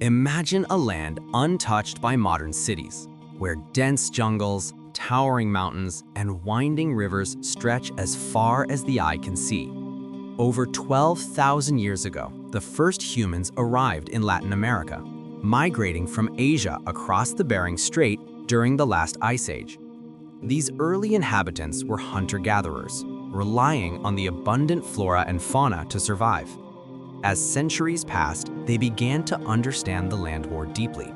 Imagine a land untouched by modern cities, where dense jungles, towering mountains, and winding rivers stretch as far as the eye can see. Over 12,000 years ago, the first humans arrived in Latin America, migrating from Asia across the Bering Strait during the last ice age. These early inhabitants were hunter-gatherers, relying on the abundant flora and fauna to survive. As centuries passed, they began to understand the land more deeply,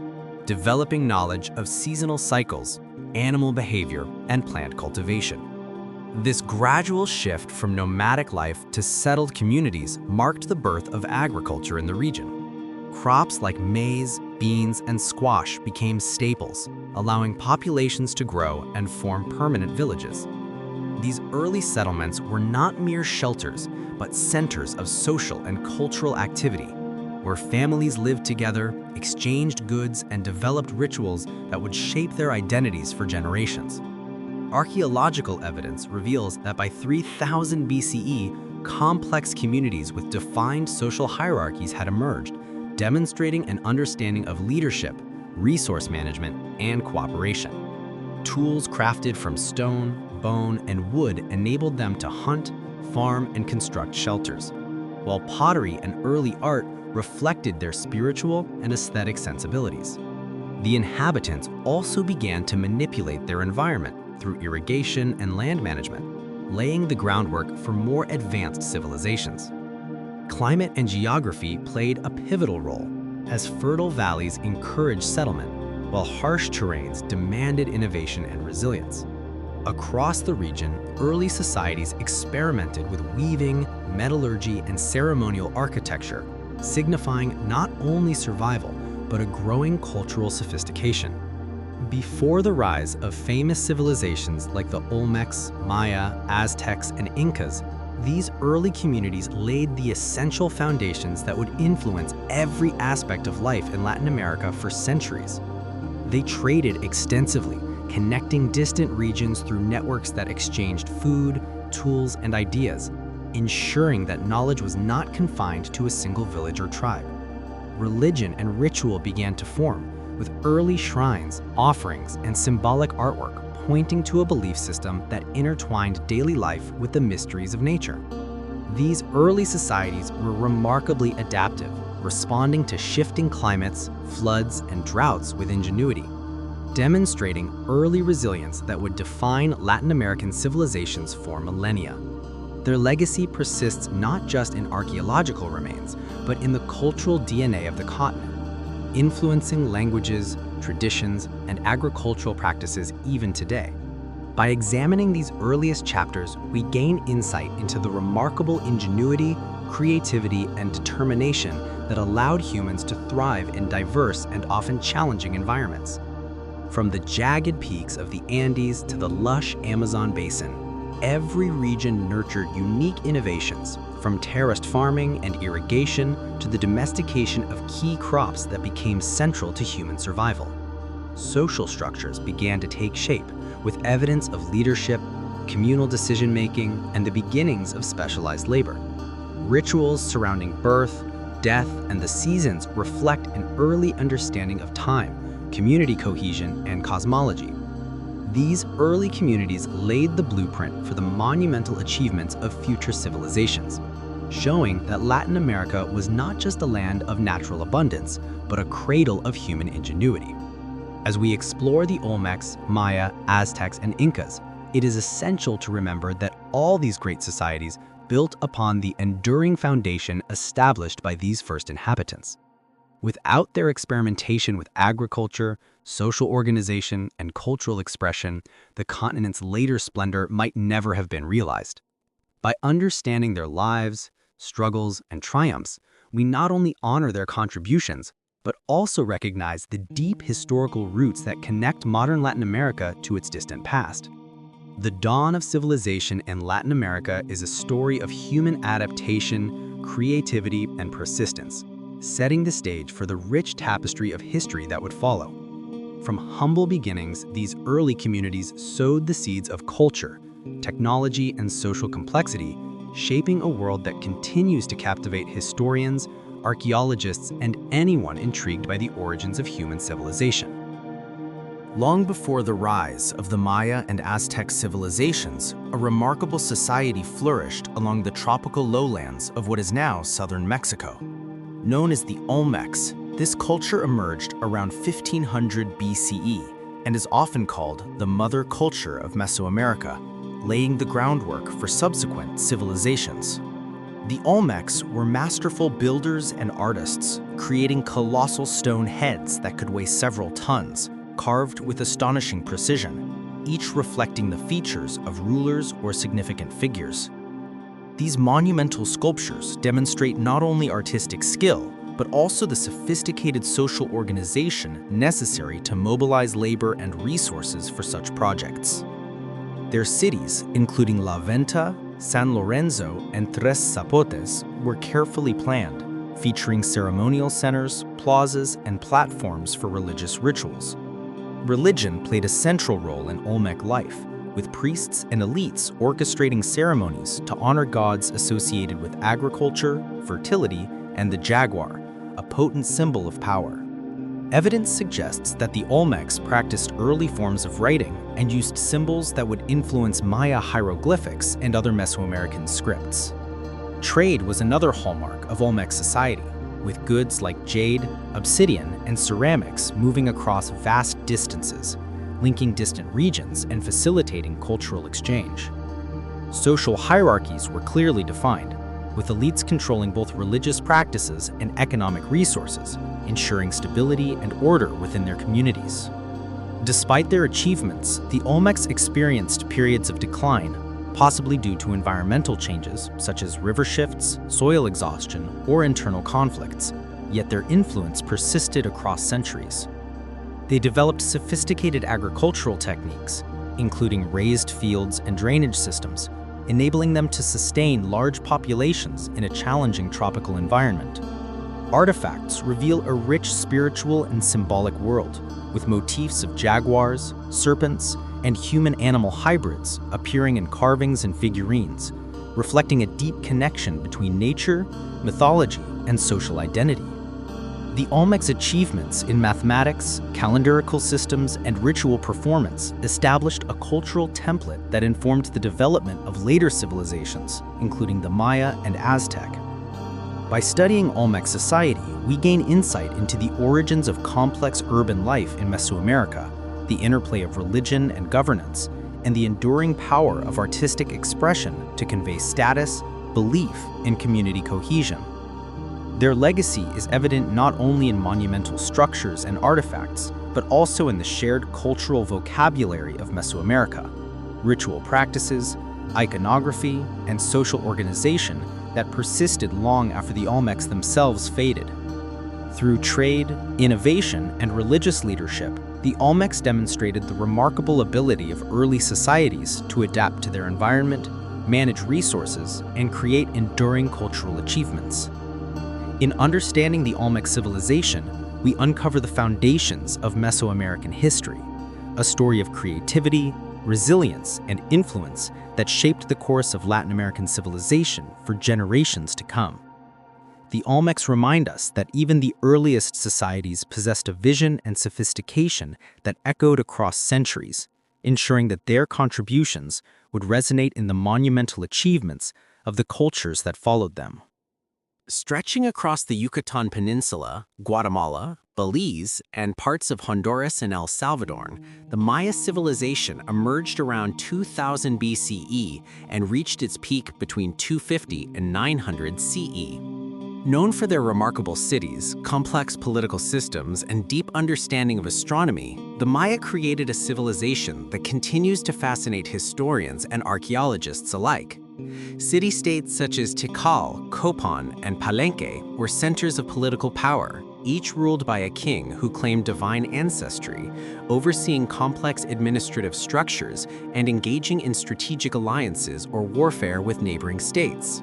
developing knowledge of seasonal cycles, animal behavior, and plant cultivation. This gradual shift from nomadic life to settled communities marked the birth of agriculture in the region. Crops like maize, beans, and squash became staples, allowing populations to grow and form permanent villages. These early settlements were not mere shelters, but centers of social and cultural activity, where families lived together, exchanged goods, and developed rituals that would shape their identities for generations. Archaeological evidence reveals that by 3000 BCE, complex communities with defined social hierarchies had emerged, demonstrating an understanding of leadership, resource management, and cooperation. Tools crafted from stone, bone, and wood enabled them to hunt, farm, and construct shelters, while pottery and early art reflected their spiritual and aesthetic sensibilities. The inhabitants also began to manipulate their environment through irrigation and land management, laying the groundwork for more advanced civilizations. Climate and geography played a pivotal role, as fertile valleys encouraged settlement, while harsh terrains demanded innovation and resilience. Across the region, early societies experimented with weaving, metallurgy, and ceremonial architecture, signifying not only survival, but a growing cultural sophistication. Before the rise of famous civilizations like the Olmecs, Maya, Aztecs, and Incas, these early communities laid the essential foundations that would influence every aspect of life in Latin America for centuries. They traded extensively, connecting distant regions through networks that exchanged food, tools, and ideas, ensuring that knowledge was not confined to a single village or tribe. Religion and ritual began to form, with early shrines, offerings, and symbolic artwork pointing to a belief system that intertwined daily life with the mysteries of nature. These early societies were remarkably adaptive, responding to shifting climates, floods, and droughts with ingenuity, demonstrating early resilience that would define Latin American civilizations for millennia. Their legacy persists not just in archaeological remains, but in the cultural DNA of the continent, influencing languages, traditions, and agricultural practices even today. By examining these earliest chapters, we gain insight into the remarkable ingenuity, creativity, and determination that allowed humans to thrive in diverse and often challenging environments. From the jagged peaks of the Andes to the lush Amazon basin, every region nurtured unique innovations, from terraced farming and irrigation to the domestication of key crops that became central to human survival. Social structures began to take shape, with evidence of leadership, communal decision-making, and the beginnings of specialized labor. Rituals surrounding birth, death, and the seasons reflect an early understanding of time, community cohesion, and cosmology. These early communities laid the blueprint for the monumental achievements of future civilizations, showing that Latin America was not just a land of natural abundance, but a cradle of human ingenuity. As we explore the Olmecs, Maya, Aztecs, and Incas, it is essential to remember that all these great societies built upon the enduring foundation established by these first inhabitants. Without their experimentation with agriculture, social organization, and cultural expression, the continent's later splendor might never have been realized. By understanding their lives, struggles, and triumphs, we not only honor their contributions, but also recognize the deep historical roots that connect modern Latin America to its distant past. The dawn of civilization in Latin America is a story of human adaptation, creativity, and persistence, setting the stage for the rich tapestry of history that would follow. From humble beginnings, these early communities sowed the seeds of culture, technology, and social complexity, shaping a world that continues to captivate historians, archaeologists, and anyone intrigued by the origins of human civilization. Long before the rise of the Maya and Aztec civilizations, a remarkable society flourished along the tropical lowlands of what is now southern Mexico. Known as the Olmecs, this culture emerged around 1500 BCE and is often called the mother culture of Mesoamerica, laying the groundwork for subsequent civilizations. The Olmecs were masterful builders and artists, creating colossal stone heads that could weigh several tons, carved with astonishing precision, each reflecting the features of rulers or significant figures. These monumental sculptures demonstrate not only artistic skill, but also the sophisticated social organization necessary to mobilize labor and resources for such projects. Their cities, including La Venta, San Lorenzo, and Tres Zapotes, were carefully planned, featuring ceremonial centers, plazas, and platforms for religious rituals. Religion played a central role in Olmec life, with priests and elites orchestrating ceremonies to honor gods associated with agriculture, fertility, and the jaguar, a potent symbol of power. Evidence suggests that the Olmecs practiced early forms of writing and used symbols that would influence Maya hieroglyphics and other Mesoamerican scripts. Trade was another hallmark of Olmec society, with goods like jade, obsidian, and ceramics moving across vast distances, linking distant regions and facilitating cultural exchange. Social hierarchies were clearly defined, with elites controlling both religious practices and economic resources, ensuring stability and order within their communities. Despite their achievements, the Olmecs experienced periods of decline, possibly due to environmental changes such as river shifts, soil exhaustion, or internal conflicts, yet their influence persisted across centuries. They developed sophisticated agricultural techniques, including raised fields and drainage systems, enabling them to sustain large populations in a challenging tropical environment. Artifacts reveal a rich spiritual and symbolic world, with motifs of jaguars, serpents, and human-animal hybrids appearing in carvings and figurines, reflecting a deep connection between nature, mythology, and social identity. The Olmecs' achievements in mathematics, calendarical systems, and ritual performance established a cultural template that informed the development of later civilizations, including the Maya and Aztec. By studying Olmec society, we gain insight into the origins of complex urban life in Mesoamerica, the interplay of religion and governance, and the enduring power of artistic expression to convey status, belief, and community cohesion. Their legacy is evident not only in monumental structures and artifacts, but also in the shared cultural vocabulary of Mesoamerica, ritual practices, iconography, and social organization that persisted long after the Olmecs themselves faded. Through trade, innovation, and religious leadership, the Olmecs demonstrated the remarkable ability of early societies to adapt to their environment, manage resources, and create enduring cultural achievements. In understanding the Olmec civilization, we uncover the foundations of Mesoamerican history, a story of creativity, resilience, and influence that shaped the course of Latin American civilization for generations to come. The Olmecs remind us that even the earliest societies possessed a vision and sophistication that echoed across centuries, ensuring that their contributions would resonate in the monumental achievements of the cultures that followed them. Stretching across the Yucatan Peninsula, Guatemala, Belize, and parts of Honduras and El Salvador, the Maya civilization emerged around 2000 BCE and reached its peak between 250 and 900 CE. Known for their remarkable cities, complex political systems, and deep understanding of astronomy, the Maya created a civilization that continues to fascinate historians and archaeologists alike. City-states such as Tikal, Copan, and Palenque were centers of political power, each ruled by a king who claimed divine ancestry, overseeing complex administrative structures and engaging in strategic alliances or warfare with neighboring states.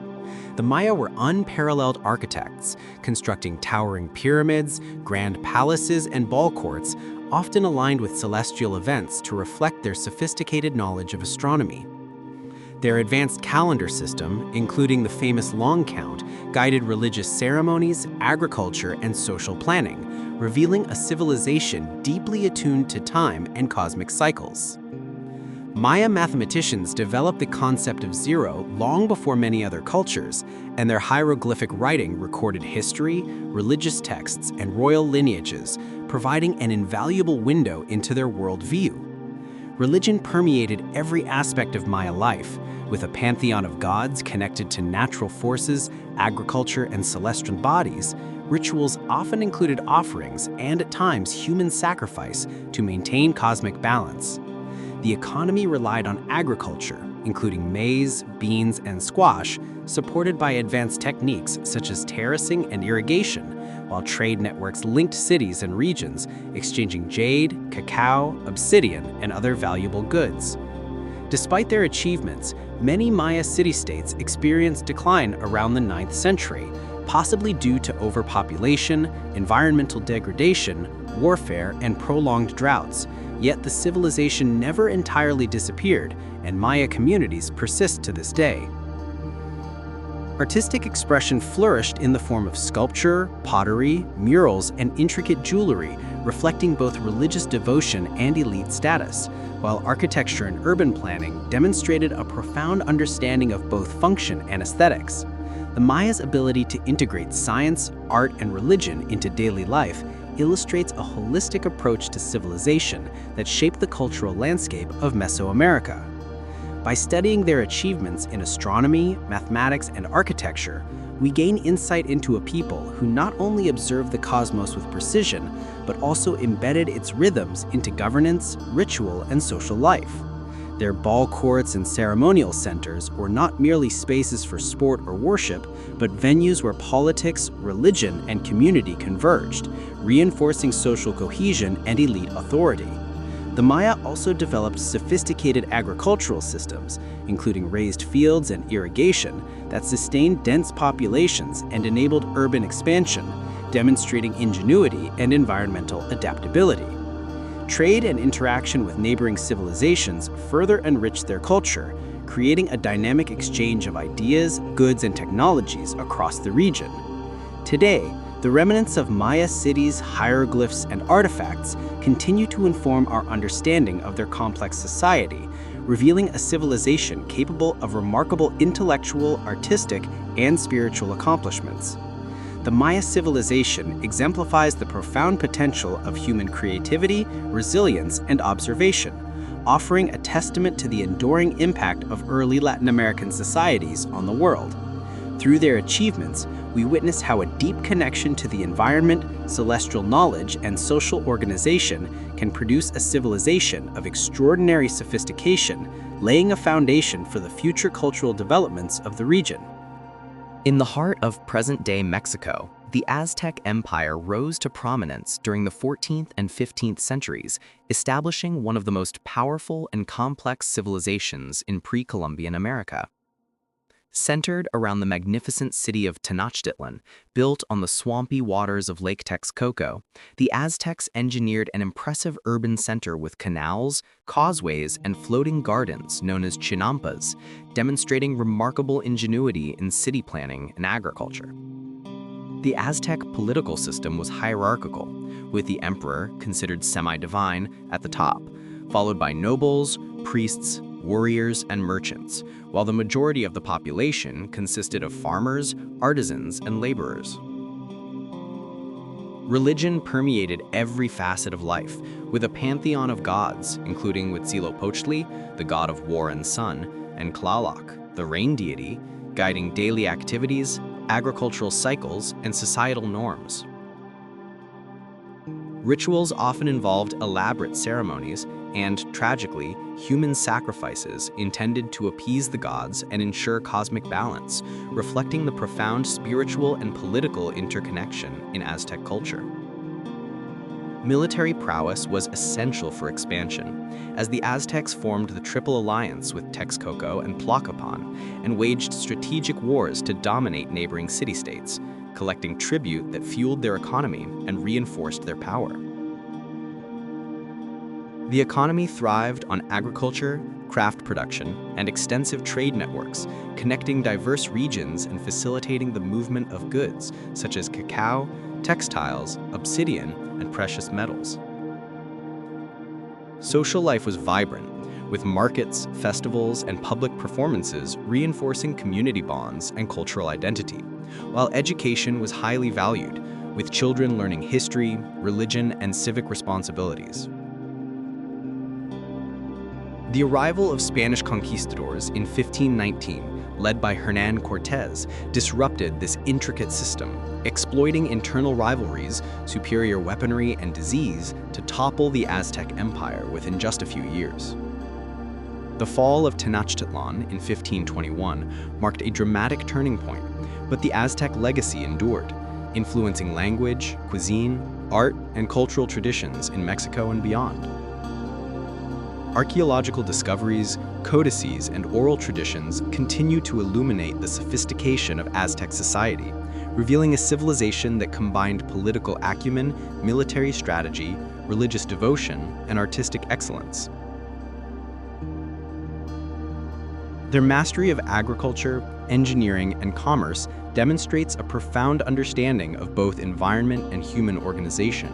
The Maya were unparalleled architects, constructing towering pyramids, grand palaces, and ball courts, often aligned with celestial events to reflect their sophisticated knowledge of astronomy. Their advanced calendar system, including the famous long count, guided religious ceremonies, agriculture, and social planning, revealing a civilization deeply attuned to time and cosmic cycles. Maya mathematicians developed the concept of zero long before many other cultures, and their hieroglyphic writing recorded history, religious texts, and royal lineages, providing an invaluable window into their worldview. Religion permeated every aspect of Maya life, with a pantheon of gods connected to natural forces, agriculture, and celestial bodies. Rituals often included offerings and, at times, human sacrifice to maintain cosmic balance. The economy relied on agriculture, including maize, beans, and squash, supported by advanced techniques such as terracing and irrigation, while trade networks linked cities and regions, exchanging jade, cacao, obsidian, and other valuable goods. Despite their achievements, many Maya city-states experienced decline around the 9th century, possibly due to overpopulation, environmental degradation, warfare, and prolonged droughts. Yet the civilization never entirely disappeared, and Maya communities persist to this day. Artistic expression flourished in the form of sculpture, pottery, murals, and intricate jewelry, reflecting both religious devotion and elite status, while architecture and urban planning demonstrated a profound understanding of both function and aesthetics. The Mayas' ability to integrate science, art, and religion into daily life illustrates a holistic approach to civilization that shaped the cultural landscape of Mesoamerica. By studying their achievements in astronomy, mathematics, and architecture, we gain insight into a people who not only observed the cosmos with precision, but also embedded its rhythms into governance, ritual, and social life. Their ball courts and ceremonial centers were not merely spaces for sport or worship, but venues where politics, religion, and community converged, reinforcing social cohesion and elite authority. The Maya also developed sophisticated agricultural systems, including raised fields and irrigation, that sustained dense populations and enabled urban expansion, demonstrating ingenuity and environmental adaptability. Trade and interaction with neighboring civilizations further enriched their culture, creating a dynamic exchange of ideas, goods, and technologies across the region. Today, the remnants of Maya cities, hieroglyphs, and artifacts continue to inform our understanding of their complex society, revealing a civilization capable of remarkable intellectual, artistic, and spiritual accomplishments. The Maya civilization exemplifies the profound potential of human creativity, resilience, and observation, offering a testament to the enduring impact of early Latin American societies on the world. Through their achievements, we witness how a deep connection to the environment, celestial knowledge, and social organization can produce a civilization of extraordinary sophistication, laying a foundation for the future cultural developments of the region. In the heart of present-day Mexico, the Aztec Empire rose to prominence during the 14th and 15th centuries, establishing one of the most powerful and complex civilizations in pre-Columbian America. Centered around the magnificent city of Tenochtitlan, built on the swampy waters of Lake Texcoco, the Aztecs engineered an impressive urban center with canals, causeways, and floating gardens known as chinampas, demonstrating remarkable ingenuity in city planning and agriculture. The Aztec political system was hierarchical, with the emperor, considered semi-divine, at the top, followed by nobles, priests, warriors, and merchants, while the majority of the population consisted of farmers, artisans, and laborers. Religion permeated every facet of life, with a pantheon of gods, including Huitzilopochtli, the god of war and sun, and Tlaloc, the rain deity, guiding daily activities, agricultural cycles, and societal norms. Rituals often involved elaborate ceremonies and, tragically, human sacrifices intended to appease the gods and ensure cosmic balance, reflecting the profound spiritual and political interconnection in Aztec culture. Military prowess was essential for expansion, as the Aztecs formed the Triple Alliance with Texcoco and Tlacopan and waged strategic wars to dominate neighboring city-states, collecting tribute that fueled their economy and reinforced their power. The economy thrived on agriculture, craft production, and extensive trade networks, connecting diverse regions and facilitating the movement of goods such as cacao, textiles, obsidian, and precious metals. Social life was vibrant, with markets, festivals, and public performances reinforcing community bonds and cultural identity, while education was highly valued, with children learning history, religion, and civic responsibilities. The arrival of Spanish conquistadors in 1519, led by Hernán Cortés, disrupted this intricate system, exploiting internal rivalries, superior weaponry, and disease to topple the Aztec Empire within just a few years. The fall of Tenochtitlan in 1521 marked a dramatic turning point, but the Aztec legacy endured, influencing language, cuisine, art, and cultural traditions in Mexico and beyond. Archaeological discoveries, codices, and oral traditions continue to illuminate the sophistication of Aztec society, revealing a civilization that combined political acumen, military strategy, religious devotion, and artistic excellence. Their mastery of agriculture, engineering, and commerce demonstrates a profound understanding of both environment and human organization,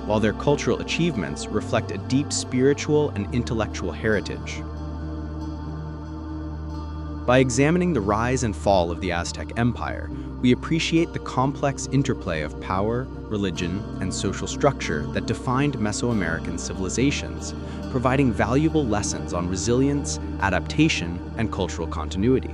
while their cultural achievements reflect a deep spiritual and intellectual heritage. By examining the rise and fall of the Aztec Empire, we appreciate the complex interplay of power, religion, and social structure that defined Mesoamerican civilizations, providing valuable lessons on resilience, adaptation, and cultural continuity.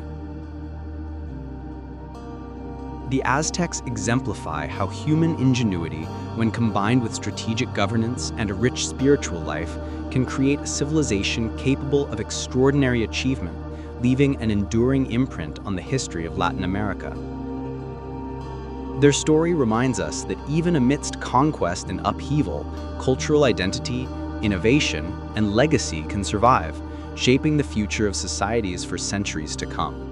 The Aztecs exemplify how human ingenuity, when combined with strategic governance and a rich spiritual life, can create a civilization capable of extraordinary achievement, leaving an enduring imprint on the history of Latin America. Their story reminds us that even amidst conquest and upheaval, cultural identity, innovation, and legacy can survive, shaping the future of societies for centuries to come.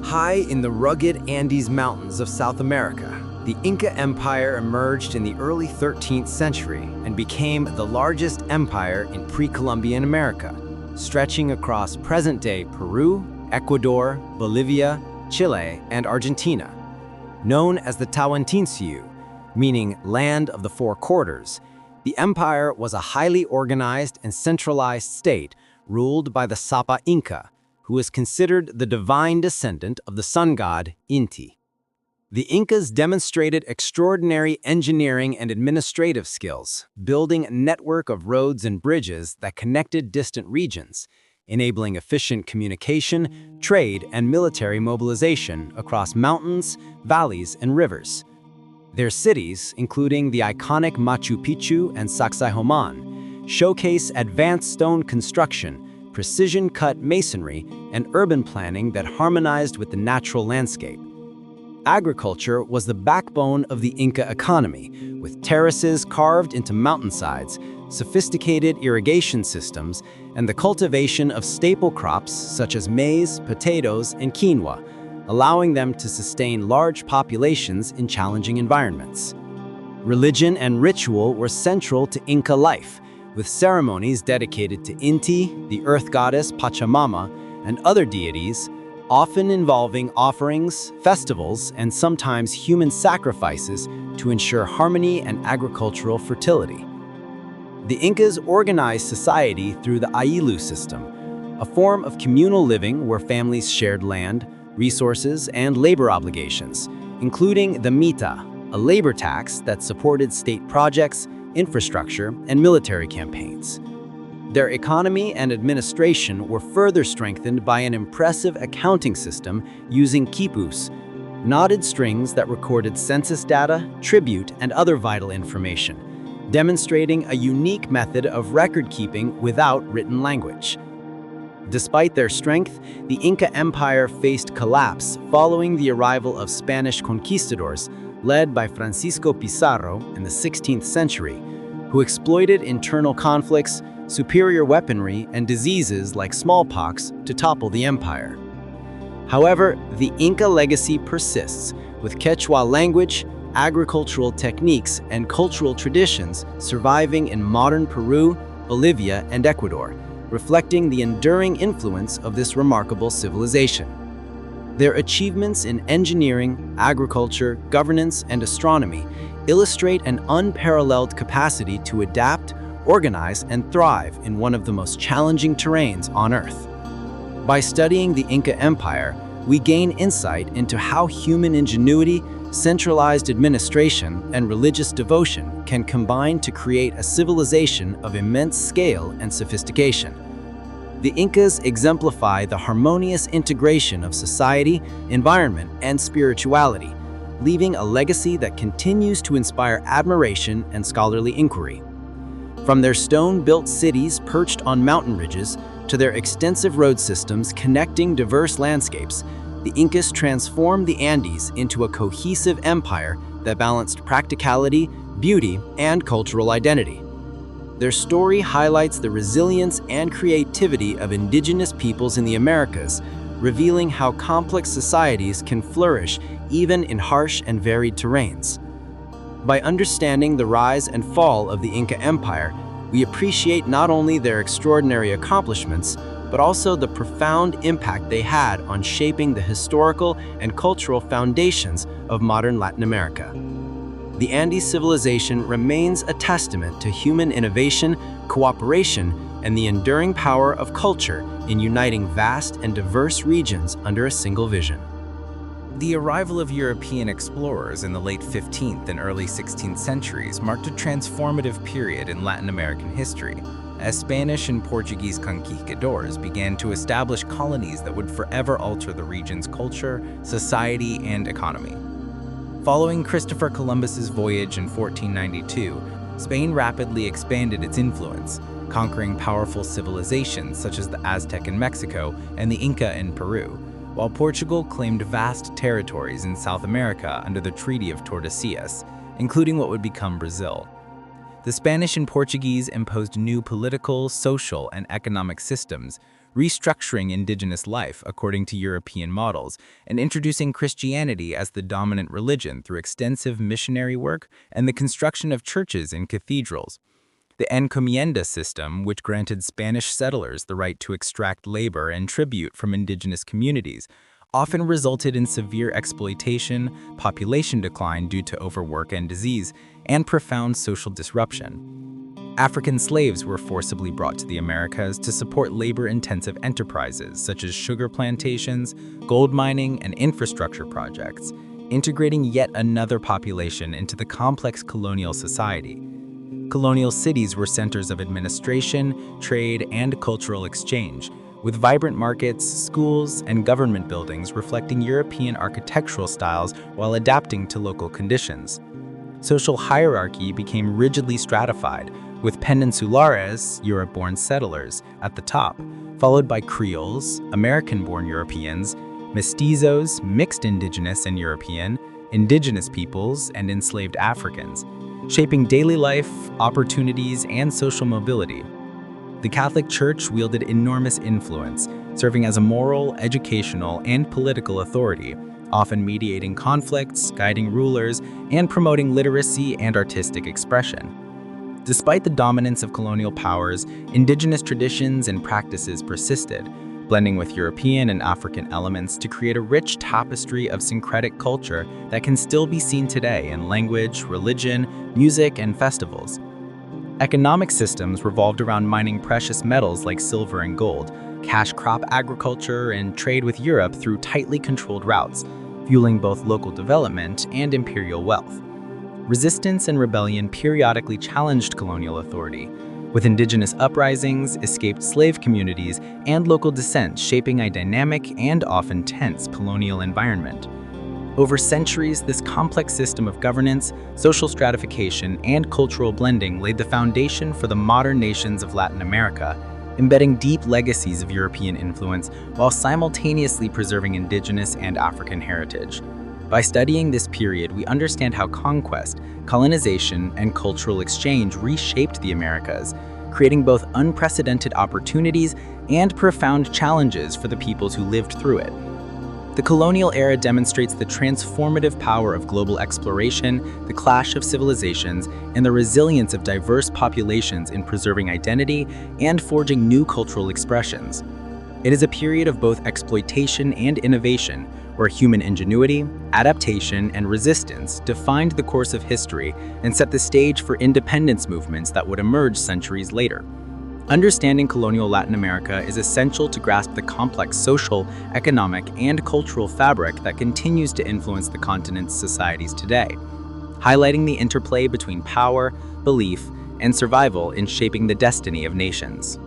High in the rugged Andes Mountains of South America, the Inca Empire emerged in the early 13th century and became the largest empire in pre-Columbian America, stretching across present-day Peru, Ecuador, Bolivia, Chile, and Argentina. Known as the Tawantinsuyu, meaning land of the four quarters, the empire was a highly organized and centralized state ruled by the Sapa Inca, who is considered the divine descendant of the sun god Inti. The Incas demonstrated extraordinary engineering and administrative skills, building a network of roads and bridges that connected distant regions, enabling efficient communication, trade, and military mobilization across mountains, valleys, and rivers. Their cities, including the iconic Machu Picchu and Sacsayhuaman, showcase advanced stone construction, precision-cut masonry, and urban planning that harmonized with the natural landscape. Agriculture was the backbone of the Inca economy, with terraces carved into mountainsides, sophisticated irrigation systems, and the cultivation of staple crops such as maize, potatoes, and quinoa, allowing them to sustain large populations in challenging environments. Religion and ritual were central to Inca life, with ceremonies dedicated to Inti, the earth goddess Pachamama, and other deities, often involving offerings, festivals, and sometimes human sacrifices to ensure harmony and agricultural fertility. The Incas organized society through the Ailu system, a form of communal living where families shared land, resources, and labor obligations, including the mita, a labor tax that supported state projects, infrastructure, and military campaigns. Their economy and administration were further strengthened by an impressive accounting system using quipus, knotted strings that recorded census data, tribute, and other vital information, demonstrating a unique method of record-keeping without written language. Despite their strength, the Inca Empire faced collapse following the arrival of Spanish conquistadors led by Francisco Pizarro in the 16th century, who exploited internal conflicts, superior weaponry, and diseases like smallpox to topple the empire. However, the Inca legacy persists, with Quechua language, agricultural techniques, and cultural traditions surviving in modern Peru, Bolivia, and Ecuador, reflecting the enduring influence of this remarkable civilization. Their achievements in engineering, agriculture, governance, and astronomy illustrate an unparalleled capacity to adapt, organize, and thrive in one of the most challenging terrains on Earth. By studying the Inca Empire, we gain insight into how human ingenuity, centralized administration, and religious devotion can combine to create a civilization of immense scale and sophistication. The Incas exemplify the harmonious integration of society, environment, and spirituality, leaving a legacy that continues to inspire admiration and scholarly inquiry. From their stone-built cities perched on mountain ridges to their extensive road systems connecting diverse landscapes, the Incas transformed the Andes into a cohesive empire that balanced practicality, beauty, and cultural identity. Their story highlights the resilience and creativity of indigenous peoples in the Americas, revealing how complex societies can flourish even in harsh and varied terrains. By understanding the rise and fall of the Inca Empire, we appreciate not only their extraordinary accomplishments, but also the profound impact they had on shaping the historical and cultural foundations of modern Latin America. The Andes civilization remains a testament to human innovation, cooperation, and the enduring power of culture in uniting vast and diverse regions under a single vision. The arrival of European explorers in the late 15th and early 16th centuries marked a transformative period in Latin American history, as Spanish and Portuguese conquistadors began to establish colonies that would forever alter the region's culture, society, and economy. Following Christopher Columbus's voyage in 1492, Spain rapidly expanded its influence, conquering powerful civilizations such as the Aztec in Mexico and the Inca in Peru, while Portugal claimed vast territories in South America under the Treaty of Tordesillas, including what would become Brazil. The Spanish and Portuguese imposed new political, social, and economic systems, restructuring indigenous life according to European models and introducing Christianity as the dominant religion through extensive missionary work and the construction of churches and cathedrals. The encomienda system, which granted Spanish settlers the right to extract labor and tribute from indigenous communities, often resulted in severe exploitation, population decline due to overwork and disease, and profound social disruption. African slaves were forcibly brought to the Americas to support labor-intensive enterprises such as sugar plantations, gold mining, and infrastructure projects, integrating yet another population into the complex colonial society. Colonial cities were centers of administration, trade, and cultural exchange, with vibrant markets, schools, and government buildings reflecting European architectural styles while adapting to local conditions. Social hierarchy became rigidly stratified, with peninsulares, Europe-born settlers, at the top, followed by Creoles, American-born Europeans, mestizos, mixed indigenous and European, indigenous peoples, and enslaved Africans, shaping daily life, opportunities, and social mobility. The Catholic Church wielded enormous influence, serving as a moral, educational, and political authority, often mediating conflicts, guiding rulers, and promoting literacy and artistic expression. Despite the dominance of colonial powers, indigenous traditions and practices persisted, blending with European and African elements to create a rich tapestry of syncretic culture that can still be seen today in language, religion, music, and festivals. Economic systems revolved around mining precious metals like silver and gold, cash crop agriculture, and trade with Europe through tightly controlled routes, fueling both local development and imperial wealth. Resistance and rebellion periodically challenged colonial authority, with indigenous uprisings, escaped slave communities, and local dissent shaping a dynamic and often tense colonial environment. Over centuries, this complex system of governance, social stratification, and cultural blending laid the foundation for the modern nations of Latin America, embedding deep legacies of European influence while simultaneously preserving indigenous and African heritage. By studying this period, we understand how conquest, colonization, and cultural exchange reshaped the Americas, creating both unprecedented opportunities and profound challenges for the peoples who lived through it. The colonial era demonstrates the transformative power of global exploration, the clash of civilizations, and the resilience of diverse populations in preserving identity and forging new cultural expressions. It is a period of both exploitation and innovation, where human ingenuity, adaptation, and resistance defined the course of history and set the stage for independence movements that would emerge centuries later. Understanding colonial Latin America is essential to grasp the complex social, economic, and cultural fabric that continues to influence the continent's societies today, highlighting the interplay between power, belief, and survival in shaping the destiny of nations.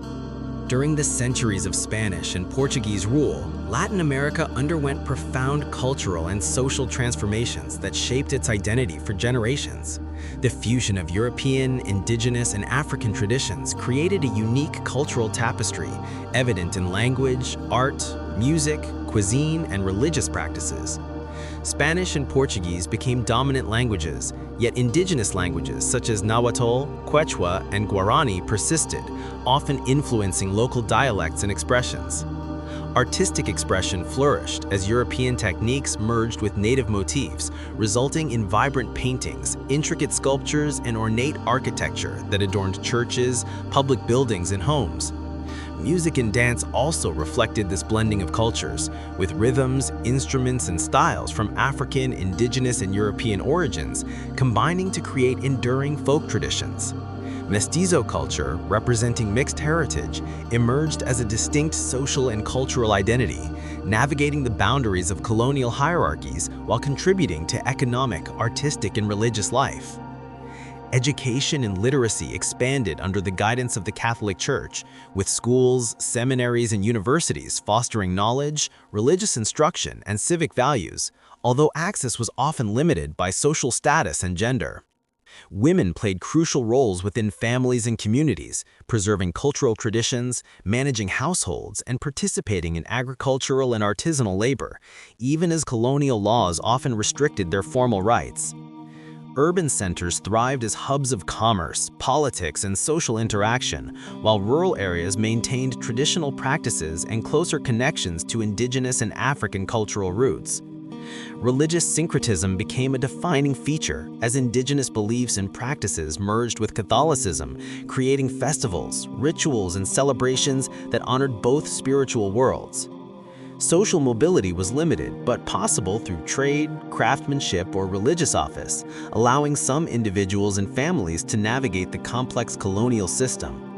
During the centuries of Spanish and Portuguese rule, Latin America underwent profound cultural and social transformations that shaped its identity for generations. The fusion of European, indigenous, and African traditions created a unique cultural tapestry, evident in language, art, music, cuisine, and religious practices. Spanish and Portuguese became dominant languages, yet indigenous languages such as Nahuatl, Quechua, and Guarani persisted, often influencing local dialects and expressions. Artistic expression flourished as European techniques merged with native motifs, resulting in vibrant paintings, intricate sculptures, and ornate architecture that adorned churches, public buildings, and homes. Music and dance also reflected this blending of cultures, with rhythms, instruments, and styles from African, indigenous, and European origins combining to create enduring folk traditions. Mestizo culture, representing mixed heritage, emerged as a distinct social and cultural identity, navigating the boundaries of colonial hierarchies while contributing to economic, artistic, and religious life. Education and literacy expanded under the guidance of the Catholic Church, with schools, seminaries, and universities fostering knowledge, religious instruction, and civic values, although access was often limited by social status and gender. Women played crucial roles within families and communities, preserving cultural traditions, managing households, and participating in agricultural and artisanal labor, even as colonial laws often restricted their formal rights. Urban centers thrived as hubs of commerce, politics, and social interaction, while rural areas maintained traditional practices and closer connections to indigenous and African cultural roots. Religious syncretism became a defining feature as indigenous beliefs and practices merged with Catholicism, creating festivals, rituals, and celebrations that honored both spiritual worlds. Social mobility was limited but possible through trade, craftsmanship, or religious office, allowing some individuals and families to navigate the complex colonial system.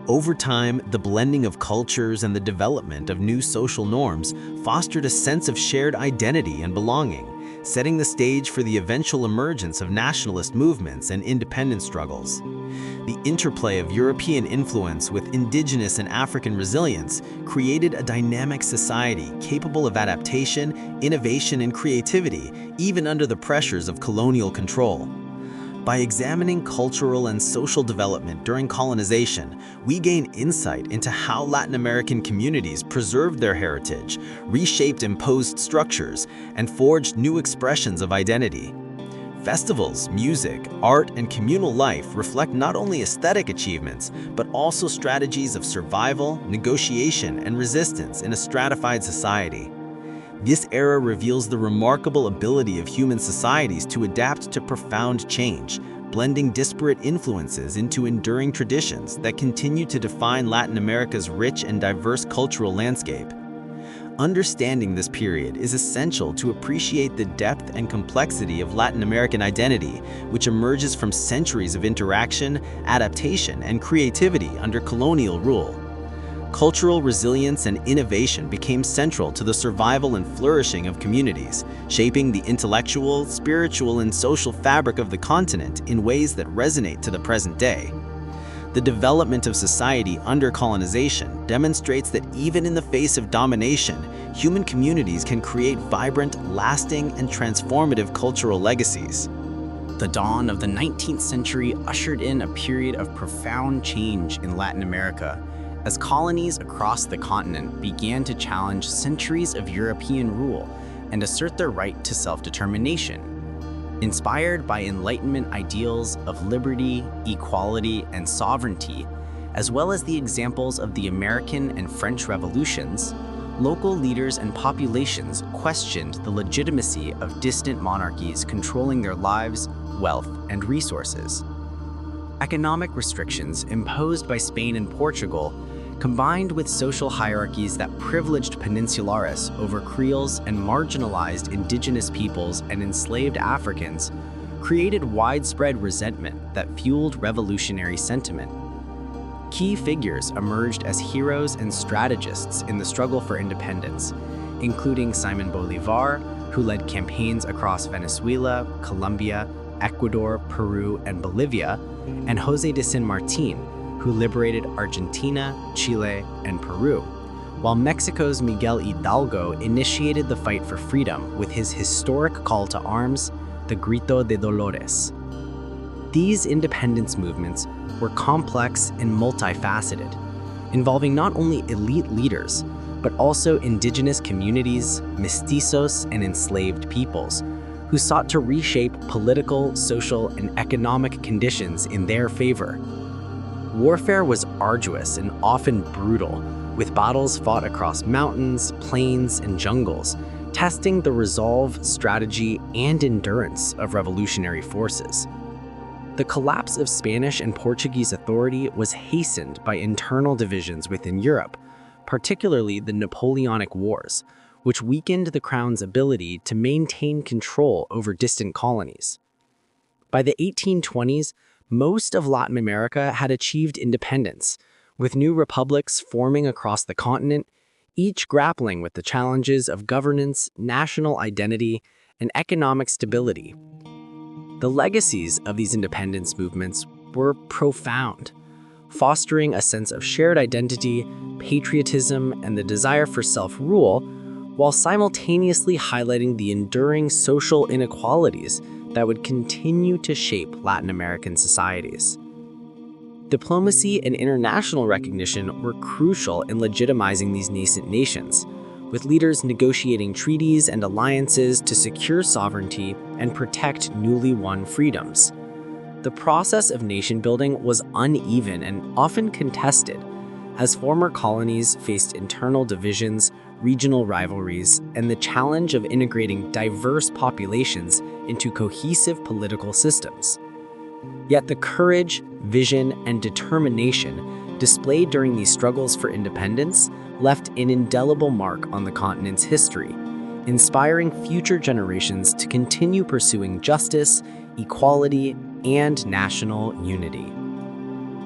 Over time, the blending of cultures and the development of new social norms fostered a sense of shared identity and belonging, setting the stage for the eventual emergence of nationalist movements and independence struggles. The interplay of European influence with indigenous and African resilience created a dynamic society capable of adaptation, innovation, and creativity, even under the pressures of colonial control. By examining cultural and social development during colonization, we gain insight into how Latin American communities preserved their heritage, reshaped imposed structures, and forged new expressions of identity. Festivals, music, art, and communal life reflect not only aesthetic achievements, but also strategies of survival, negotiation, and resistance in a stratified society. This era reveals the remarkable ability of human societies to adapt to profound change, blending disparate influences into enduring traditions that continue to define Latin America's rich and diverse cultural landscape. Understanding this period is essential to appreciate the depth and complexity of Latin American identity, which emerges from centuries of interaction, adaptation, and creativity under colonial rule. Cultural resilience and innovation became central to the survival and flourishing of communities, shaping the intellectual, spiritual, and social fabric of the continent in ways that resonate to the present day. The development of society under colonization demonstrates that even in the face of domination, human communities can create vibrant, lasting, and transformative cultural legacies. The dawn of the 19th century ushered in a period of profound change in Latin America, as colonies across the continent began to challenge centuries of European rule and assert their right to self-determination. Inspired by Enlightenment ideals of liberty, equality, and sovereignty, as well as the examples of the American and French revolutions, local leaders and populations questioned the legitimacy of distant monarchies controlling their lives, wealth, and resources. Economic restrictions imposed by Spain and Portugal, combined with social hierarchies that privileged peninsulares over Creoles and marginalized indigenous peoples and enslaved Africans, created widespread resentment that fueled revolutionary sentiment. Key figures emerged as heroes and strategists in the struggle for independence, including Simon Bolivar, who led campaigns across Venezuela, Colombia, Ecuador, Peru, and Bolivia, and José de San Martín, who liberated Argentina, Chile, and Peru, while Mexico's Miguel Hidalgo initiated the fight for freedom with his historic call to arms, the Grito de Dolores. These independence movements were complex and multifaceted, involving not only elite leaders, but also indigenous communities, mestizos, and enslaved peoples, who sought to reshape political, social, and economic conditions in their favor. Warfare was arduous and often brutal, with battles fought across mountains, plains, and jungles, testing the resolve, strategy, and endurance of revolutionary forces. The collapse of Spanish and Portuguese authority was hastened by internal divisions within Europe, particularly the Napoleonic Wars, which weakened the crown's ability to maintain control over distant colonies. By the 1820s, most of Latin America had achieved independence, with new republics forming across the continent, each grappling with the challenges of governance, national identity, and economic stability. The legacies of these independence movements were profound, fostering a sense of shared identity, patriotism, and the desire for self-rule, while simultaneously highlighting the enduring social inequalities that would continue to shape Latin American societies. Diplomacy and international recognition were crucial in legitimizing these nascent nations, with leaders negotiating treaties and alliances to secure sovereignty and protect newly won freedoms. The process of nation-building was uneven and often contested, as former colonies faced internal divisions, regional rivalries, and the challenge of integrating diverse populations into cohesive political systems. Yet the courage, vision, and determination displayed during these struggles for independence left an indelible mark on the continent's history, inspiring future generations to continue pursuing justice, equality, and national unity.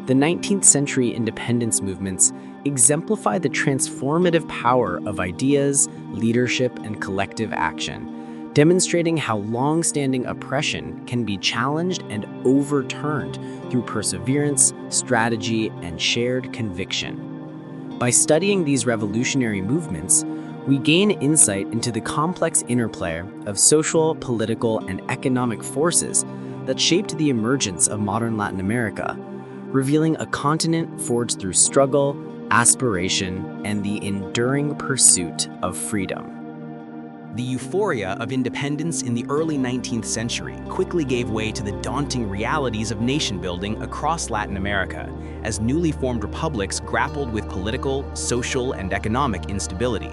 The 19th century independence movements exemplify the transformative power of ideas, leadership, and collective action, demonstrating how long-standing oppression can be challenged and overturned through perseverance, strategy, and shared conviction. By studying these revolutionary movements, we gain insight into the complex interplay of social, political, and economic forces that shaped the emergence of modern Latin America, revealing a continent forged through struggle, aspiration, and the enduring pursuit of freedom. The euphoria of independence in the early 19th century quickly gave way to the daunting realities of nation-building across Latin America, as newly formed republics grappled with political, social, and economic instability.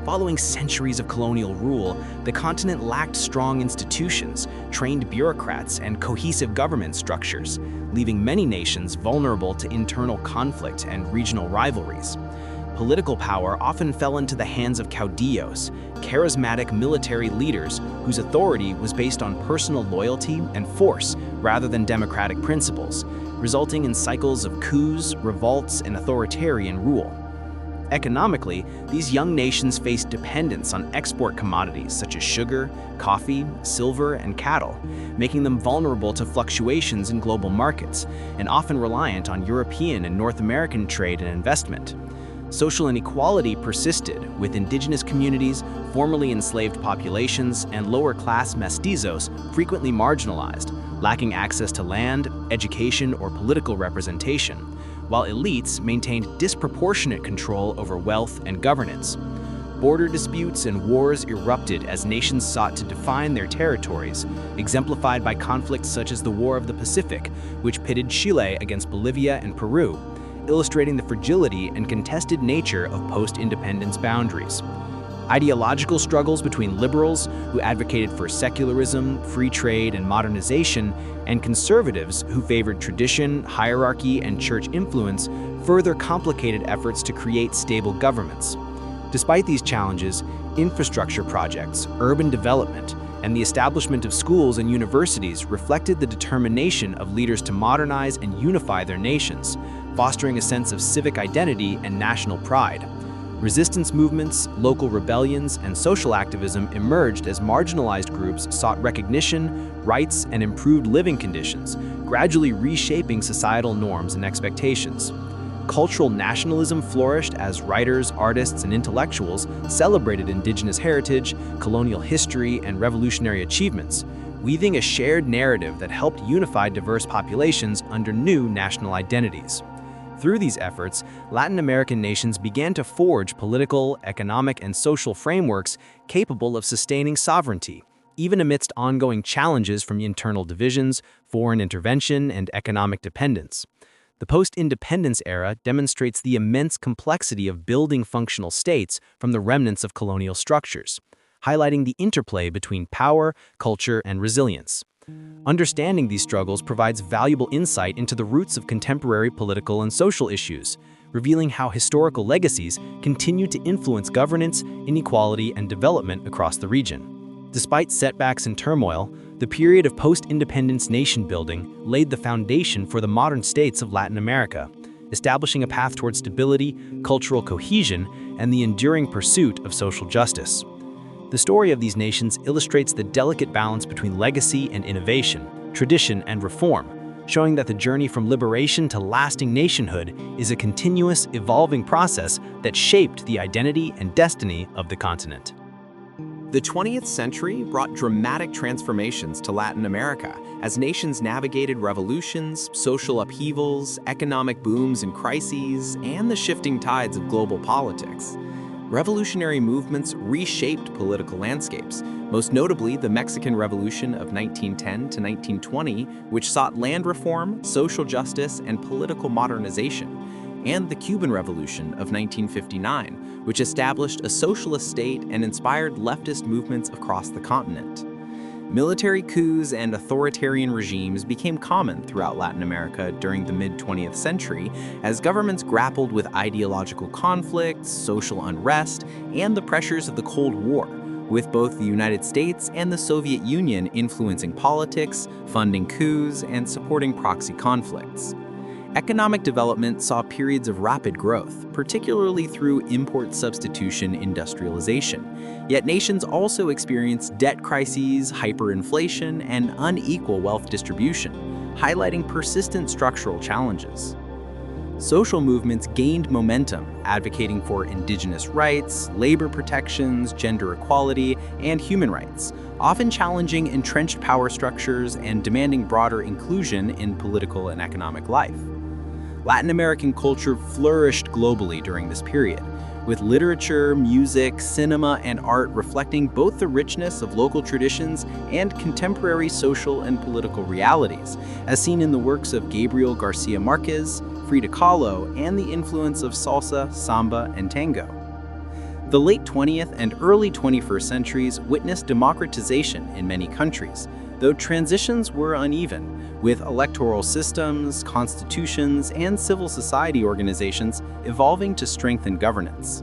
Following centuries of colonial rule, the continent lacked strong institutions, trained bureaucrats, and cohesive government structures, leaving many nations vulnerable to internal conflict and regional rivalries. Political power often fell into the hands of caudillos, charismatic military leaders whose authority was based on personal loyalty and force rather than democratic principles, resulting in cycles of coups, revolts, and authoritarian rule. Economically, these young nations faced dependence on export commodities such as sugar, coffee, silver, and cattle, making them vulnerable to fluctuations in global markets and often reliant on European and North American trade and investment. Social inequality persisted, with indigenous communities, formerly enslaved populations, and lower-class mestizos frequently marginalized, lacking access to land, education, or political representation, while elites maintained disproportionate control over wealth and governance. Border disputes and wars erupted as nations sought to define their territories, exemplified by conflicts such as the War of the Pacific, which pitted Chile against Bolivia and Peru, illustrating the fragility and contested nature of post-independence boundaries. Ideological struggles between liberals, who advocated for secularism, free trade, and modernization, and conservatives, who favored tradition, hierarchy, and church influence, further complicated efforts to create stable governments. Despite these challenges, infrastructure projects, urban development, and the establishment of schools and universities reflected the determination of leaders to modernize and unify their nations, fostering a sense of civic identity and national pride. Resistance movements, local rebellions, and social activism emerged as marginalized groups sought recognition, rights, and improved living conditions, gradually reshaping societal norms and expectations. Cultural nationalism flourished as writers, artists, and intellectuals celebrated indigenous heritage, colonial history, and revolutionary achievements, weaving a shared narrative that helped unify diverse populations under new national identities. Through these efforts, Latin American nations began to forge political, economic, and social frameworks capable of sustaining sovereignty, even amidst ongoing challenges from internal divisions, foreign intervention, and economic dependence. The post-independence era demonstrates the immense complexity of building functional states from the remnants of colonial structures, highlighting the interplay between power, culture, and resilience. Understanding these struggles provides valuable insight into the roots of contemporary political and social issues, revealing how historical legacies continue to influence governance, inequality, and development across the region. Despite setbacks and turmoil, the period of post-independence nation-building laid the foundation for the modern states of Latin America, establishing a path toward stability, cultural cohesion, and the enduring pursuit of social justice. The story of these nations illustrates the delicate balance between legacy and innovation, tradition and reform, showing that the journey from liberation to lasting nationhood is a continuous, evolving process that shaped the identity and destiny of the continent. The 20th century brought dramatic transformations to Latin America as nations navigated revolutions, social upheavals, economic booms and crises, and the shifting tides of global politics. Revolutionary movements reshaped political landscapes, most notably the Mexican Revolution of 1910 to 1920, which sought land reform, social justice, and political modernization, and the Cuban Revolution of 1959, which established a socialist state and inspired leftist movements across the continent. Military coups and authoritarian regimes became common throughout Latin America during the mid-20th century as governments grappled with ideological conflicts, social unrest, and the pressures of the Cold War, with both the United States and the Soviet Union influencing politics, funding coups, and supporting proxy conflicts. Economic development saw periods of rapid growth, particularly through import substitution industrialization. Yet nations also experienced debt crises, hyperinflation, and unequal wealth distribution, highlighting persistent structural challenges. Social movements gained momentum, advocating for indigenous rights, labor protections, gender equality, and human rights, often challenging entrenched power structures and demanding broader inclusion in political and economic life. Latin American culture flourished globally during this period, with literature, music, cinema, and art reflecting both the richness of local traditions and contemporary social and political realities, as seen in the works of Gabriel Garcia Marquez, Frida Kahlo, and the influence of salsa, samba, and tango. The late 20th and early 21st centuries witnessed democratization in many countries, though transitions were uneven, with electoral systems, constitutions, and civil society organizations evolving to strengthen governance.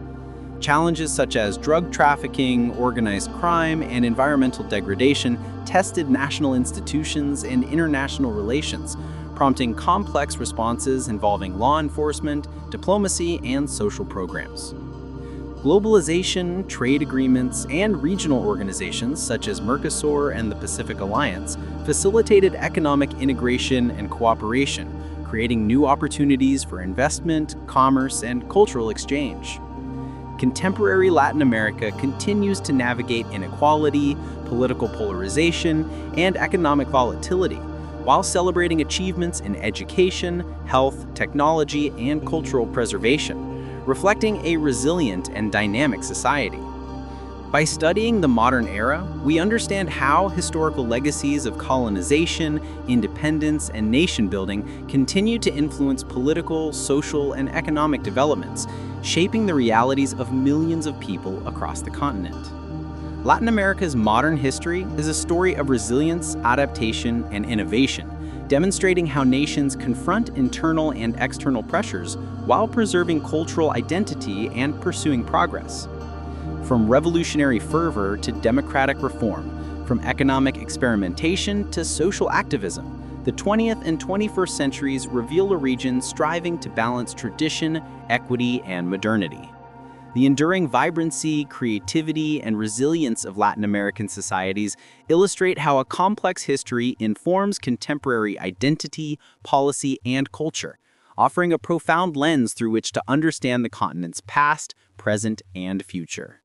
Challenges such as drug trafficking, organized crime, and environmental degradation tested national institutions and international relations, prompting complex responses involving law enforcement, diplomacy, and social programs. Globalization, trade agreements, and regional organizations such as Mercosur and the Pacific Alliance facilitated economic integration and cooperation, creating new opportunities for investment, commerce, and cultural exchange. Contemporary Latin America continues to navigate inequality, political polarization, and economic volatility, while celebrating achievements in education, health, technology, and cultural preservation, reflecting a resilient and dynamic society. By studying the modern era, we understand how historical legacies of colonization, independence, and nation-building continue to influence political, social, and economic developments, shaping the realities of millions of people across the continent. Latin America's modern history is a story of resilience, adaptation, and innovation, demonstrating how nations confront internal and external pressures while preserving cultural identity and pursuing progress. From revolutionary fervor to democratic reform, from economic experimentation to social activism, the 20th and 21st centuries reveal a region striving to balance tradition, equity, and modernity. The enduring vibrancy, creativity, and resilience of Latin American societies illustrate how a complex history informs contemporary identity, policy, and culture, offering a profound lens through which to understand the continent's past, present, and future.